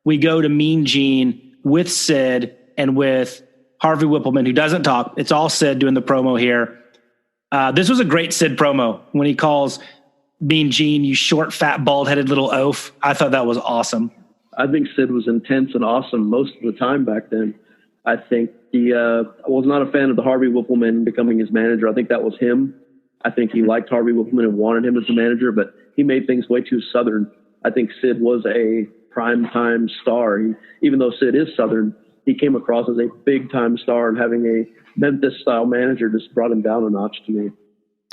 we go to Mean Gene with Sid and with Harvey Whippleman, who doesn't talk. It's all Sid doing the promo here. This was a great Sid promo when he calls Mean Gene, you short, fat, bald-headed little oaf. I thought that was awesome. I think Sid was intense and awesome most of the time back then. I think I was not a fan of the Harvey Whippleman becoming his manager. I think that was him. I think he liked Harvey Whippleman and wanted him as the manager, but he made things way too Southern. I think Sid was a prime-time star. Even though Sid is Southern, he came across as a big-time star, and having a Memphis-style manager just brought him down a notch to me.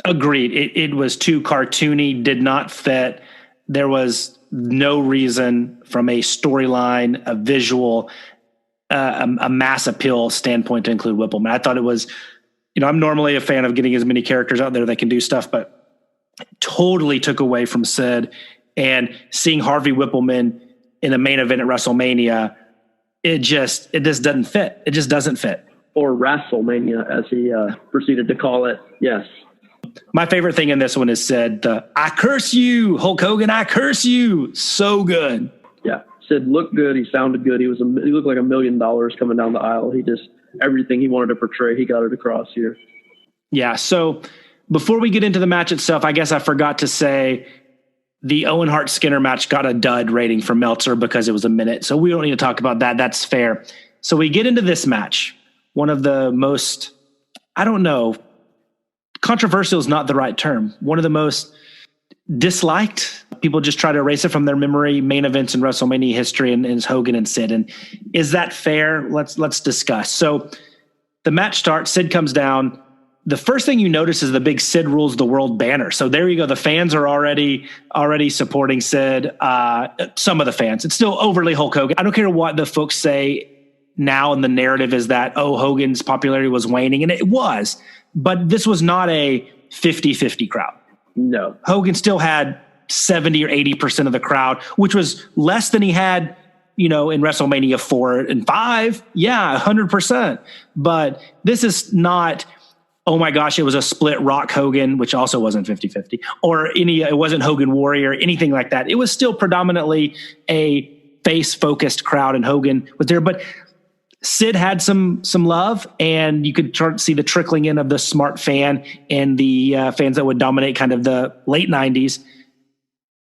Agreed. It was too cartoony, did not fit. There was no reason from a storyline, a visual, a mass appeal standpoint to include Whippleman. I thought it was, I'm normally a fan of getting as many characters out there that can do stuff, but totally took away from Sid. And seeing Harvey Whippleman in a main event at WrestleMania, it just doesn't fit. It just doesn't fit. Or WrestleMania, as he proceeded to call it. Yes. My favorite thing in this one is Sid, I curse you, Hulk Hogan, I curse you. So good. Yeah. Sid looked good. He sounded good. He looked like $1 million coming down the aisle. Everything he wanted to portray, he got it across here. Yeah. So before we get into the match itself, I guess I forgot to say the Owen Hart Skinner match got a dud rating from Meltzer because it was a minute. So we don't need to talk about that. That's fair. So we get into this match. One of the most, controversial is not the right term. One of the most disliked. People just try to erase it from their memory. Main events in WrestleMania history, and is Hogan and Sid. And is that fair? Let's discuss. So the match starts. Sid comes down. The first thing you notice is the big Sid rules the world banner. So there you go. The fans are already supporting Sid. Some of the fans. It's still overly Hulk Hogan. I don't care what the folks say now, and the narrative is that, Hogan's popularity was waning, and it was. But this was not a 50-50 crowd. No. Hogan still had 70 or 80% of the crowd, which was less than he had, in WrestleMania 4 and 5. Yeah, 100%. But this is not, oh my gosh, it was a split Rock Hogan, which also wasn't 50-50, or it wasn't Hogan Warrior, anything like that. It was still predominantly a face-focused crowd, and Hogan was there. But Sid had some love, and you could see the trickling in of the smart fan and the fans that would dominate kind of the late 90s.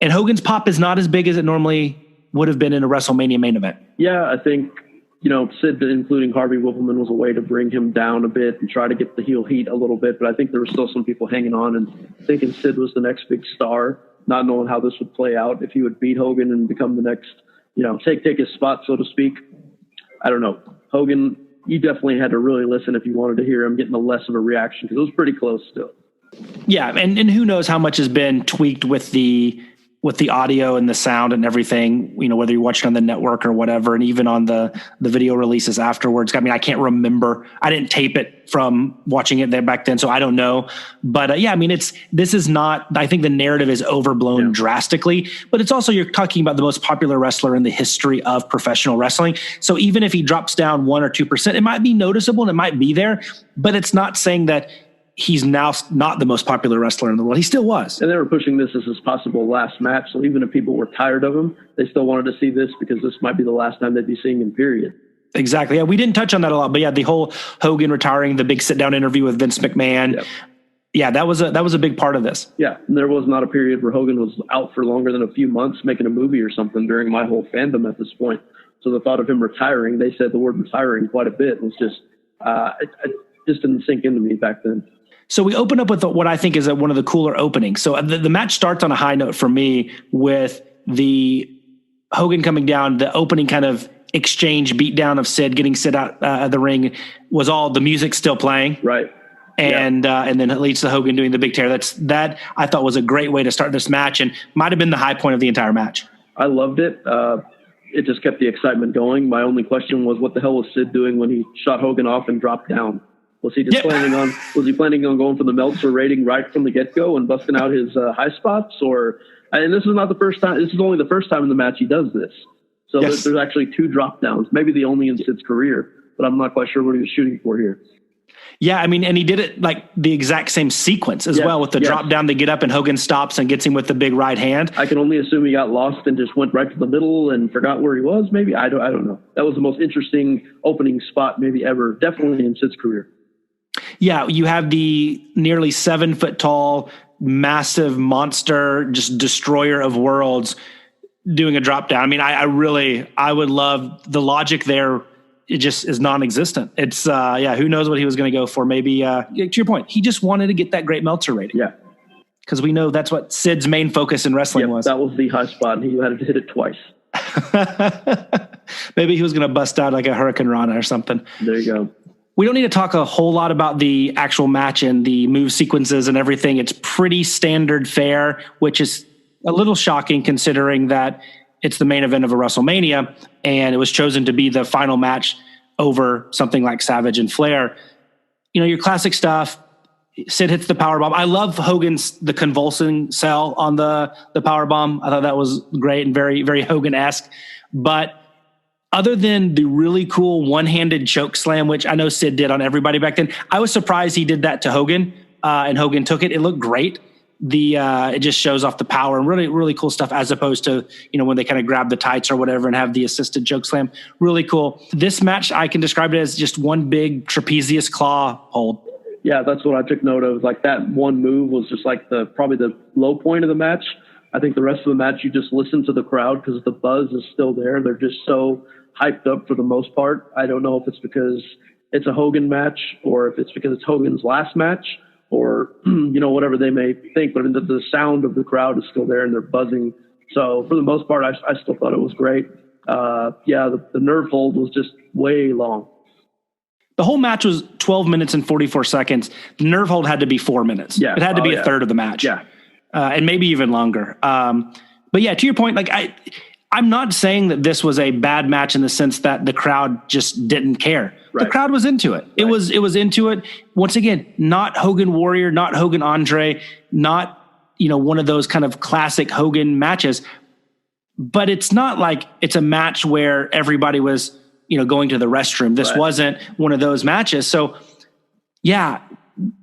And Hogan's pop is not as big as it normally would have been in a WrestleMania main event. Yeah, I think, Sid, including Harvey Whippleman, was a way to bring him down a bit and try to get the heel heat a little bit. But I think there were still some people hanging on and thinking Sid was the next big star, not knowing how this would play out, if he would beat Hogan and become the next, take his spot, so to speak. I don't know. Hogan, you definitely had to really listen if you wanted to hear him getting a less of a reaction, because it was pretty close still. Yeah, and who knows how much has been tweaked with the audio and the sound and everything, whether you're watching on the network or whatever, and even on the video releases afterwards. I mean, I can't remember. I didn't tape it from watching it there back then, so I don't know. But this is not, I think the narrative is overblown drastically, but it's also, you're talking about the most popular wrestler in the history of professional wrestling. So even if he drops down 1 or 2%, it might be noticeable and it might be there, but it's not saying that he's now not the most popular wrestler in the world. He still was. And they were pushing this as his possible last match. So even if people were tired of him, they still wanted to see this because this might be the last time they'd be seeing him, period. Exactly. Yeah, we didn't touch on that a lot, but yeah, the whole Hogan retiring, the big sit-down interview with Vince McMahon. Yep. Yeah, that was a big part of this. Yeah, and there was not a period where Hogan was out for longer than a few months making a movie or something during my whole fandom at this point. So the thought of him retiring, they said the word retiring quite a bit. It was just, it just didn't sink into me back then. So we open up with what I think is one of the cooler openings. So the match starts on a high note for me with the Hogan coming down, the opening kind of exchange beatdown of Sid, getting Sid out of the ring, was all the music still playing. Right. And then it leads to Hogan doing the big tear. That I thought was a great way to start this match, and might have been the high point of the entire match. I loved it. It just kept the excitement going. My only question was, what the hell was Sid doing when he shot Hogan off and dropped down? Was he planning on going for the Meltzer rating right from the get-go and busting out his high spots? And this is not the first time. This is only the first time in the match he does this. So there's actually 2 drop downs, maybe the only in Sid's career, but I'm not quite sure what he was shooting for here. Yeah, I mean, and he did it like the exact same sequence as well with the drop down. They get up and Hogan stops and gets him with the big right hand. I can only assume he got lost and just went right to the middle and forgot where he was. Maybe I don't know. That was the most interesting opening spot maybe ever. Definitely in Sid's career. Yeah, you have the nearly 7 foot tall, massive monster, just destroyer of worlds doing a drop down. I mean, I would love the logic there. It just is non-existent. It's who knows what he was going to go for? Maybe to your point, he just wanted to get that great Meltzer rating. Yeah, because we know that's what Sid's main focus in wrestling was. That was the high spot, and he had to hit it twice. Maybe he was going to bust out like a Hurricane Rana or something. There you go. We don't need to talk a whole lot about the actual match and the move sequences and everything. It's pretty standard fare, which is a little shocking considering that it's the main event of a WrestleMania, and it was chosen to be the final match over something like Savage and Flair. You know, your classic stuff. Sid hits the powerbomb. I love Hogan's the convulsing sell on the powerbomb. I thought that was great and very, very Hogan-esque. But other than the really cool one-handed choke slam, which I know Sid did on everybody back then, I was surprised he did that to Hogan, and Hogan took it. It looked great. It just shows off the power and really, really cool stuff as opposed to, when they kind of grab the tights or whatever and have the assisted choke slam. Really cool. This match, I can describe it as just one big trapezius claw hold. Yeah, that's what I took note of. Like that one move was just like probably the low point of the match. I think the rest of the match, you just listen to the crowd because the buzz is still there. They're just so hyped up for the most part. I don't know if it's because it's a Hogan match or if it's because it's Hogan's last match, or, whatever they may think, but the sound of the crowd is still there and they're buzzing. So for the most part, I still thought it was great. The nerve hold was just way long. The whole match was 12 minutes and 44 seconds. The nerve hold had to be 4 minutes. Yeah. It had to be a third of the match. Yeah. And maybe even longer. But yeah, to your point, like I'm not saying that this was a bad match in the sense that the crowd just didn't care. Right. The crowd was into it. Right. It was into it. Once again, not Hogan Warrior, not Hogan Andre, not, one of those kind of classic Hogan matches. But it's not like it's a match where everybody was, going to the restroom. This wasn't one of those matches. So yeah,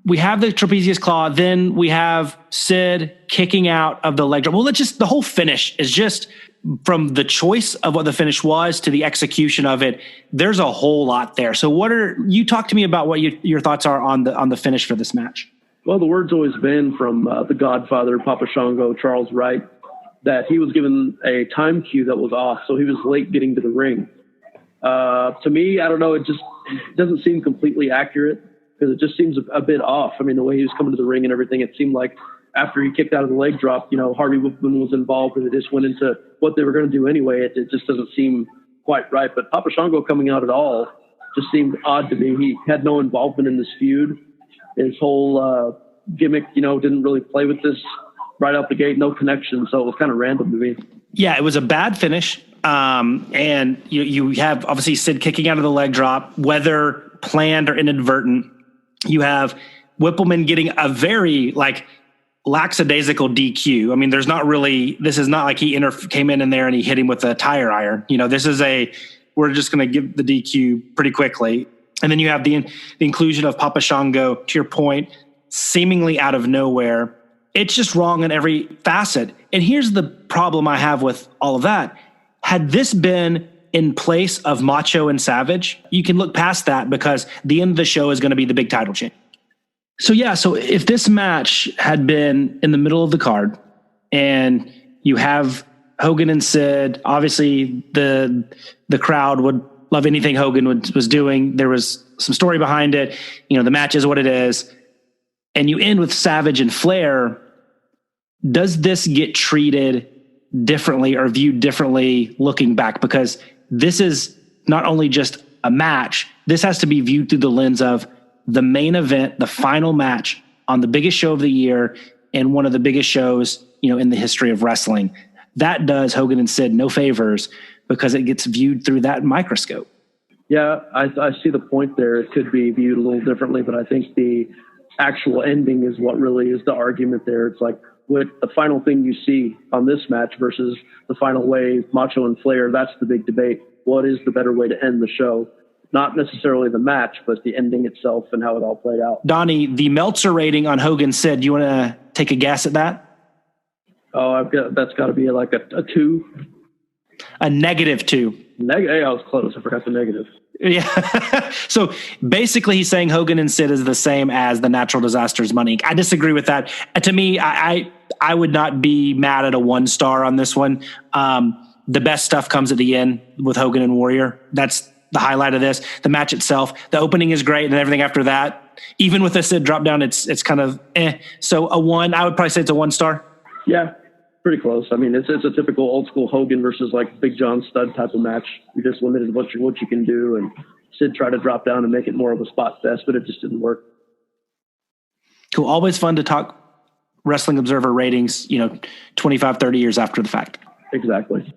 we have the trapezius claw. Then we have Sid kicking out of the leg drop. Well, the whole finish is just, from the choice of what the finish was to the execution of it, there's a whole lot there. So you talk to me about what your thoughts are on the finish for this match? Well, the word's always been from the Godfather, Papa Shango, Charles Wright, that he was given a time cue that was off. So he was late getting to the ring. To me, I don't know. It just doesn't seem completely accurate because it just seems a bit off. I mean, the way he was coming to the ring and everything, it seemed like after he kicked out of the leg drop, Harvey Whippleman was involved and it just went into what they were going to do anyway. It just doesn't seem quite right. But Papa Shango coming out at all just seemed odd to me. He had no involvement in this feud. His whole gimmick, didn't really play with this right out the gate, no connection. So it was kind of random to me. Yeah, it was a bad finish. And you have obviously Sid kicking out of the leg drop, whether planned or inadvertent. You have Whippleman getting a very lackadaisical DQ. I mean, this is not like he came in there and he hit him with a tire iron. This is we're just going to give the DQ pretty quickly. And then you have the inclusion of Papa Shango, to your point, seemingly out of nowhere. It's just wrong in every facet. And here's the problem I have with all of that. Had this been in place of Macho and Savage, you can look past that because the end of the show is going to be the big title change. So if this match had been in the middle of the card and you have Hogan and Sid, obviously the crowd would love anything Hogan was doing. There was some story behind it. The match is what it is. And you end with Savage and Flair. Does this get treated differently or viewed differently looking back? Because this is not only just a match, this has to be viewed through the lens of the main event, the final match on the biggest show of the year and one of the biggest shows, in the history of wrestling. That does Hogan and Sid no favors because it gets viewed through that microscope. Yeah, I see the point there. It could be viewed a little differently, but I think the actual ending is what really is the argument there. It's like with the final thing you see on this match versus the final way Macho and Flair, that's the big debate. What is the better way to end the show? Not necessarily the match, but the ending itself and how it all played out. Donnie, the Meltzer rating on Hogan Sid, do you want to take a guess at that? Oh, that's got to be like a 2. A -2. Hey, I was close. I forgot the negative. Yeah. So basically he's saying Hogan and Sid is the same as the Natural Disasters Money Inc. I disagree with that. To me, I would not be mad at a 1 star on this one. The best stuff comes at the end with Hogan and Warrior. That's the highlight of this. The match itself, the opening is great, and everything after that, even with the Sid drop down, it's kind of So a 1, I would probably say it's a 1 star. Yeah, pretty close. I mean, it's a typical old school Hogan versus like Big John Studd type of match. You're just limited what you can do, and Sid tried to drop down and make it more of a spot fest, but it just didn't work. Cool. Always fun to talk Wrestling Observer ratings, 25, 30 years after the fact. Exactly.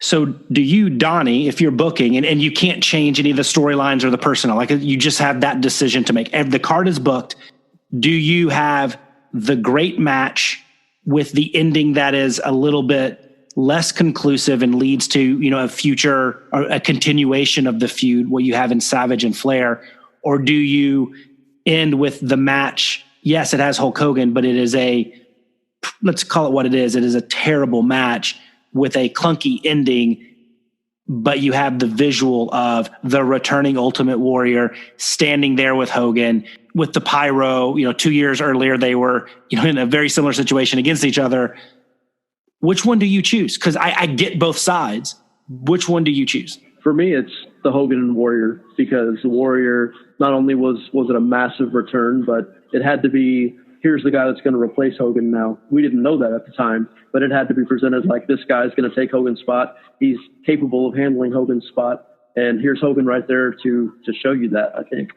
So do you, Donnie, if you're booking and you can't change any of the storylines or the personnel, like you just have that decision to make, if the card is booked, do you have the great match with the ending that is a little bit less conclusive and leads to, a future or a continuation of the feud, what you have in Savage and Flair? Or do you end with the match? Yes, it has Hulk Hogan, but it is let's call it what it is. It is a terrible match with a clunky ending, but you have the visual of the returning Ultimate Warrior standing there with Hogan with the pyro. 2 years earlier, they were, in a very similar situation against each other. Which one do you choose? Because I get both sides. Which one do you choose? For me, it's the Hogan and Warrior, because the Warrior, not only was it a massive return, but it had to be, here's the guy that's going to replace Hogan now. We didn't know that at the time, but it had to be presented like this guy's going to take Hogan's spot. He's capable of handling Hogan's spot. And here's Hogan right there to show you that, I think.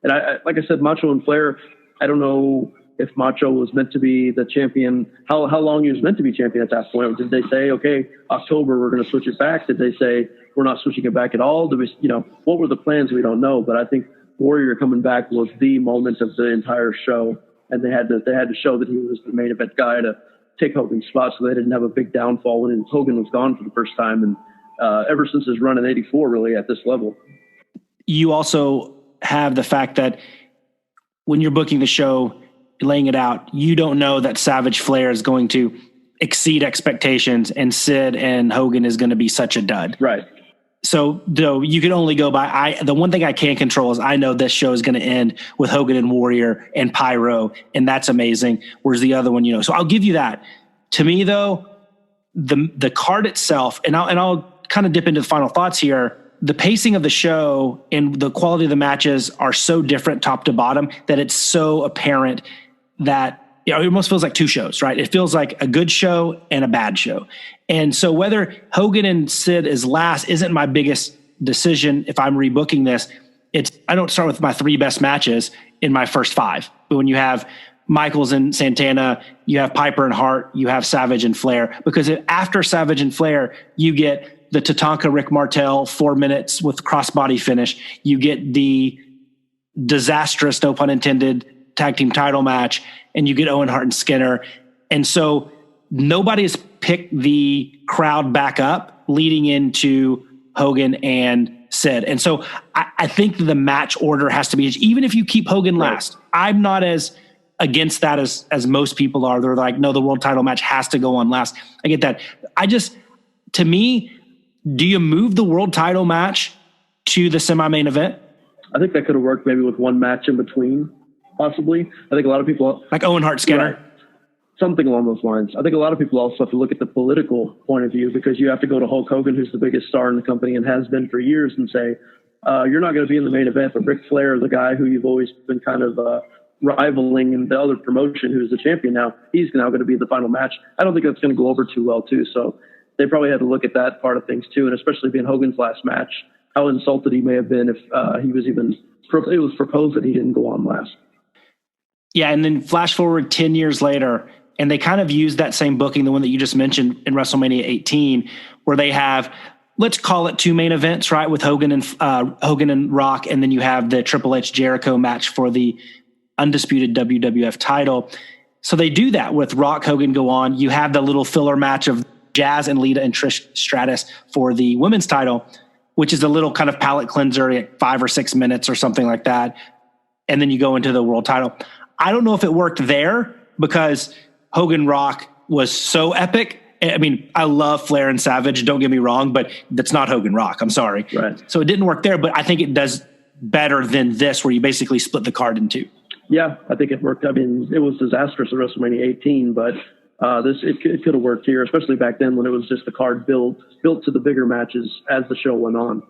And I like I said, Macho and Flair, I don't know if Macho was meant to be the champion, how long he was meant to be champion at that point. Did they say, okay, October, we're going to switch it back? Did they say, we're not switching it back at all? Did we, what were the plans? We don't know. But I think Warrior coming back was the moment of the entire show. And they had to show that he was the main event guy to take Hogan's spot, so they didn't have a big downfall when Hogan was gone for the first time. And ever since his run in '84, really at this level. You also have the fact that when you're booking the show, laying it out, you don't know that Savage Flair is going to exceed expectations and Sid and Hogan is going to be such a dud. Right. So though you can only go by, the one thing I can control is I know this show is going to end with Hogan and Warrior and Pyro, and that's amazing. Whereas the other one, so I'll give you that. To me though, the card itself, and I'll kind of dip into the final thoughts here. The pacing of the show and the quality of the matches are so different top to bottom that it's so apparent that it almost feels like 2 shows, right? It feels like a good show and a bad show. And so whether Hogan and Sid is last isn't my biggest decision if I'm rebooking this. I don't start with my 3 best matches in my first 5. But when you have Michaels and Santana, you have Piper and Hart, you have Savage and Flair. Because after Savage and Flair, you get the Tatanka Rick Martel 4 minutes with crossbody finish. You get the disastrous, no pun intended, tag team title match, and you get Owen Hart and Skinner. And so nobody has picked the crowd back up leading into Hogan and Sid. And so I think the match order has to be, even if you keep Hogan last, I'm not as against that as most people are. They're like, no, the world title match has to go on last. I get that. To me, do you move the world title match to the semi-main event? I think that could have worked maybe with 1 match in between, possibly. I think a lot of people... Like Owen Hart Skinner? Right, something along those lines. I think a lot of people also have to look at the political point of view, because you have to go to Hulk Hogan, who's the biggest star in the company and has been for years, and say, you're not going to be in the main event, but Ric Flair, the guy who you've always been kind of rivaling in the other promotion, who's the champion now, he's now going to be the final match. I don't think that's going to go over too well, too. So they probably had to look at that part of things too, and especially being Hogan's last match, how insulted he may have been if he was even, it was proposed that he didn't go on last. Yeah, and then flash forward 10 years later, and they kind of used that same booking, the one that you just mentioned in WrestleMania 18, where they have, let's call it 2 main events, right, with Hogan and Rock, and then you have the Triple H Jericho match for the undisputed WWF title. So they do that with Rock, Hogan go on. You have the little filler match of Jazz and Lita and Trish Stratus for the women's title. which is a little kind of palate cleanser at 5 or 6 minutes or something like that. And then you go into the world title. I don't know if it worked there because Hogan Rock was so epic. I mean, I love Flair and Savage, don't get me wrong, but that's not Hogan Rock. I'm sorry. Right. So it didn't work there, but I think it does better than this, where you basically split the card in two. Yeah, I think it worked. I mean, it was disastrous at WrestleMania 18, but it could have worked here, especially back then when it was just the card built to the bigger matches as the show went on,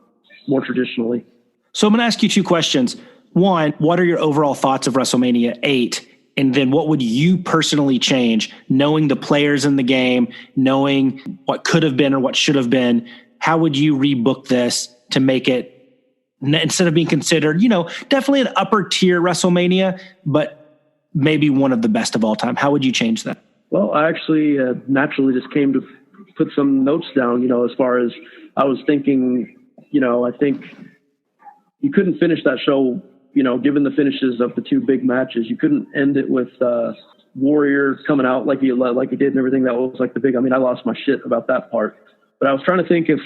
more traditionally. So I'm going to ask you two questions. One, what are your overall thoughts of WrestleMania 8? And then what would you personally change, knowing the players in the game, knowing what could have been or what should have been? How would you rebook this to make it, instead of being considered, definitely an upper tier WrestleMania, but maybe one of the best of all time? How would you change that? Well, I actually naturally just came to put some notes down, as far as I was thinking, I think you couldn't finish that show, given the finishes of the two big matches. You couldn't end it with Warrior coming out like he did and everything. That was like the big, I lost my shit about that part. But I was trying to think if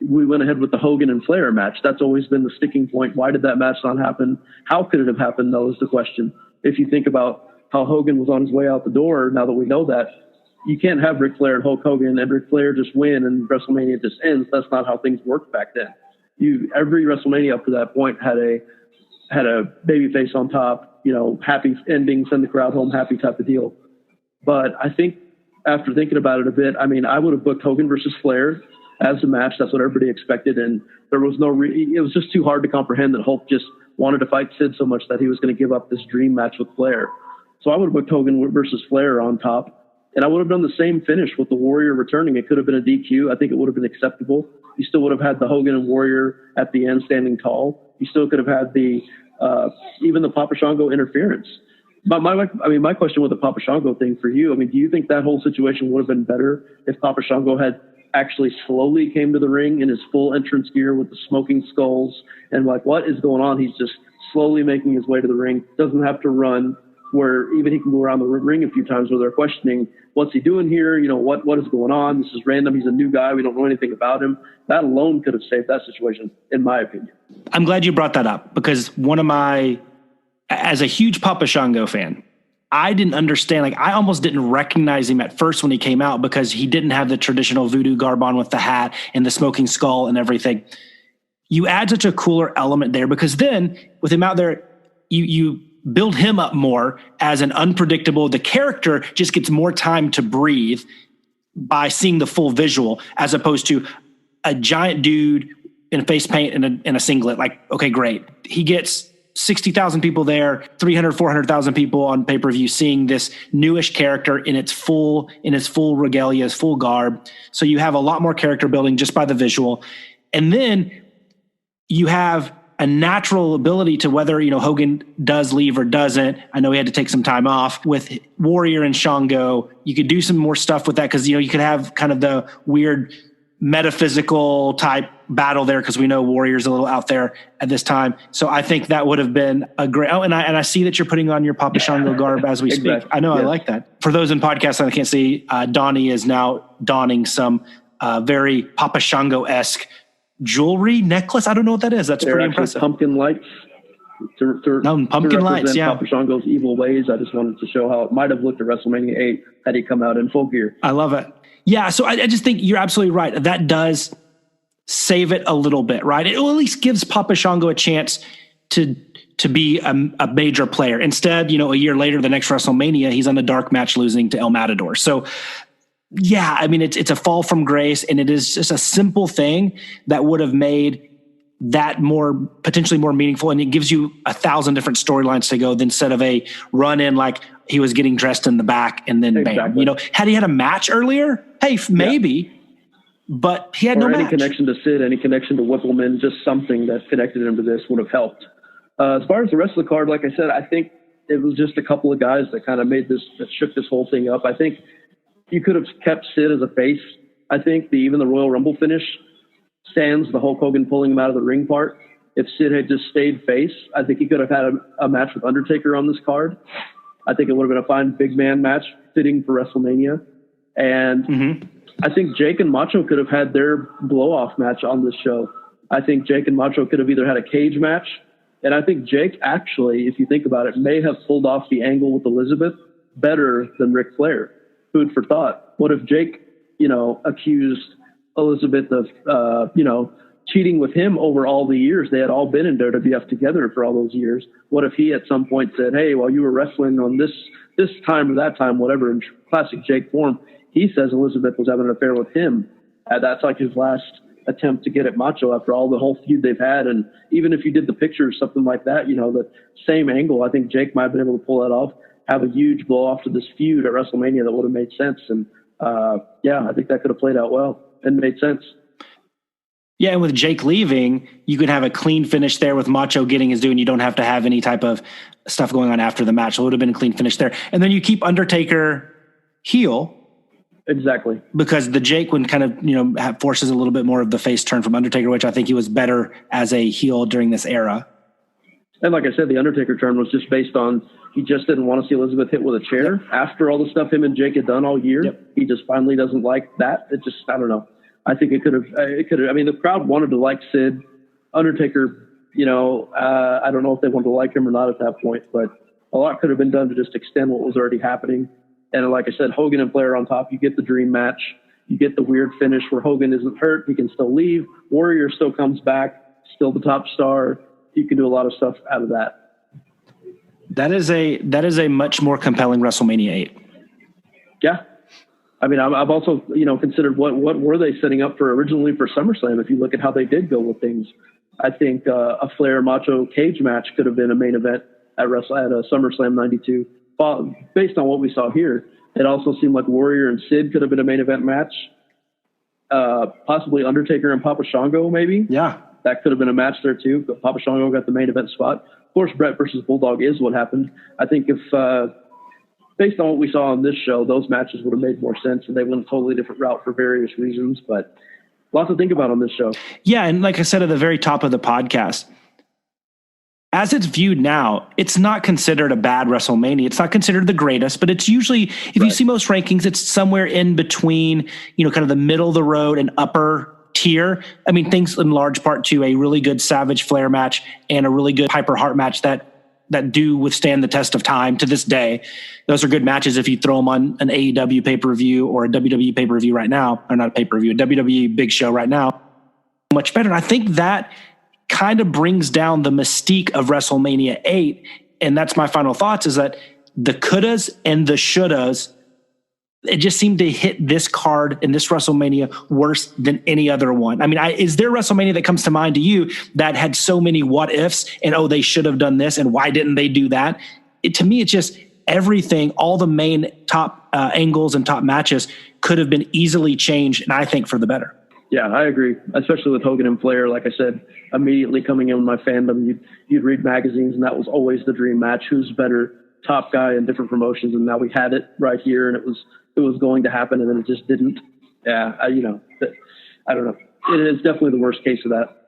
we went ahead with the Hogan and Flair match. That's always been the sticking point. Why did that match not happen? How could it have happened, though, is the question. If you think about how Hogan was on his way out the door, now that we know that, you can't have Ric Flair and Hulk Hogan and Ric Flair just win and WrestleMania just ends. That's not how things worked back then. Every WrestleMania up to that point had a babyface on top, happy ending, send the crowd home happy type of deal. But I think after thinking about it a bit, I would have booked Hogan versus Flair as a match. That's what everybody expected. And there was it was just too hard to comprehend that Hulk just wanted to fight Sid so much that he was going to give up this dream match with Flair. So I would have booked Hogan versus Flair on top. And I would have done the same finish with the Warrior returning. It could have been a DQ. I think it would have been acceptable. You still would have had the Hogan and Warrior at the end standing tall. You still could have had even the Papa Shango interference. But my question with the Papa Shango thing for you, do you think that whole situation would have been better if Papa Shango had actually slowly came to the ring in his full entrance gear with the smoking skulls and what is going on? He's just slowly making his way to the ring, doesn't have to run, where even he can go around the ring a few times where they're questioning, what's he doing here? What is going on? This is random. He's a new guy. We don't know anything about him. That alone could have saved that situation, in my opinion. I'm glad you brought that up, because as a huge Papa Shango fan, I didn't understand. I almost didn't recognize him at first when he came out, because he didn't have the traditional voodoo garb on with the hat and the smoking skull and everything. You add such a cooler element there, because then with him out there, you build him up more as an unpredictable. The character just gets more time to breathe by seeing the full visual, as opposed to a giant dude in face paint and a singlet. Okay, great. He gets 60,000 people there, 300, 400,000 people on pay-per-view seeing this newish character in its full regalia, his full garb. So you have a lot more character building just by the visual. And then you have a natural ability to whether, Hogan does leave or doesn't. I know he had to take some time off with Warrior and Shango. You could do some more stuff with that, because, you could have kind of the weird metaphysical type battle there, because we know Warrior's a little out there at this time. So I think that would have been a great, and I see that you're putting on your Papa Shango garb as we speak. I know. Yeah. I like that. For those in podcasts I can't see, Donnie is now donning some very Papa Shango-esque jewelry necklace. I don't know what that is. That's pretty impressive. Pumpkin lights. Pumpkin lights, yeah. Papa Shango's evil ways. I just wanted to show how it might have looked at WrestleMania 8 had he come out in full gear. I love it. Yeah, so I just think you're absolutely right. That does save it a little bit, right? It at least gives Papa Shango a chance to be a major player. Instead, a year later, the next WrestleMania, he's on a dark match losing to El Matador. So yeah, it's a fall from grace, and it is just a simple thing that would have made that potentially more meaningful. And it gives you 1,000 different storylines to go instead of a run in like he was getting dressed in the back and then exactly. Bam. Had he had a match earlier, hey, maybe, but he had no match. Any connection to Sid, any connection to Whippleman, just something that connected him to this would have helped. As far as the rest of the card, like I said, I think it was just a couple of guys that kind of that shook this whole thing up. I think you could have kept Sid as a face. I think even the Royal Rumble finish stands the Hulk Hogan pulling him out of the ring part. If Sid had just stayed face, I think he could have had a match with Undertaker on this card. I think it would have been a fine big man match fitting for WrestleMania. And I think Jake and Macho could have had their blow-off match on this show. I think Jake and Macho could have either had a cage match, and I think Jake actually, if you think about it, may have pulled off the angle with Elizabeth better than Ric Flair. Food for thought. What if Jake, accused Elizabeth of, cheating with him over all the years? They had all been in WWF together for all those years. What if he at some point said, hey, while you were wrestling on this time or that time, whatever, in classic Jake form, he says Elizabeth was having an affair with him. That's like his last attempt to get at Macho after all the whole feud they've had. And even if you did the picture or something like that, the same angle, I think Jake might have been able to pull that off, have a huge blow off to this feud at WrestleMania that would have made sense. And I think that could have played out well and made sense. Yeah, and with Jake leaving, you could have a clean finish there with Macho getting his due, and you don't have to have any type of stuff going on after the match. So it would have been a clean finish there. And then you keep Undertaker heel. Exactly. Because the Jake one kind of, forces a little bit more of the face turn from Undertaker, which I think he was better as a heel during this era. And like I said, the Undertaker turn was just based on he just didn't want to see Elizabeth hit with a chair. Yep. After all the stuff him and Jake had done all year. Yep. He just finally doesn't like that. It just, I don't know. I think it could have, I mean, the crowd wanted to like Sid. Undertaker, I don't know if they wanted to like him or not at that point, but a lot could have been done to just extend what was already happening. And like I said, Hogan and Flair on top, you get the dream match. You get the weird finish where Hogan isn't hurt. He can still leave. Warrior still comes back, still the top star. You can do a lot of stuff out of that. That is a much more compelling WrestleMania 8. Yeah. I mean, I've also, considered what were they setting up for originally for SummerSlam? If you look at how they did go with things, I think a Flair Macho cage match could have been a main event at SummerSlam '92. Based on what we saw here, it also seemed like Warrior and Sid could have been a main event match. Possibly Undertaker and Papa Shango, maybe. Yeah, that could have been a match there too. But Papa Shango got the main event spot. Of course, Brett versus Bulldog is what happened. I think if based on what we saw on this show, those matches would have made more sense, and they went a totally different route for various reasons. But lots to think about on this show. Yeah, and like I said at the very top of the podcast, as it's viewed now, it's not considered a bad WrestleMania. It's not considered the greatest, but it's usually, if you see most rankings, it's somewhere in between, kind of the middle of the road and upper tier. I mean, thanks in large part to a really good Savage Flair match and a really good Piper Hart match that do withstand the test of time to this day. Those are good matches if you throw them on an AEW pay-per-view or a WWE pay-per-view right now, or not a pay-per-view, a WWE big show right now. Much better. And I think that kind of brings down the mystique of WrestleMania 8. And that's my final thoughts, is that the couldas and the shouldas, it just seemed to hit this card in this WrestleMania worse than any other one. I mean, is there a WrestleMania that comes to mind to you that had so many what ifs and, they should have done this and why didn't they do that? To me, it's just everything, all the main top angles and top matches could have been easily changed, and I think for the better. Yeah, I agree, especially with Hogan and Flair. Like I said, immediately coming in with my fandom, you'd read magazines, and that was always the dream match. Who's better, top guy in different promotions? And now we had it right here, and it was going to happen, and then it just didn't. Yeah, I don't know. It is definitely the worst case of that.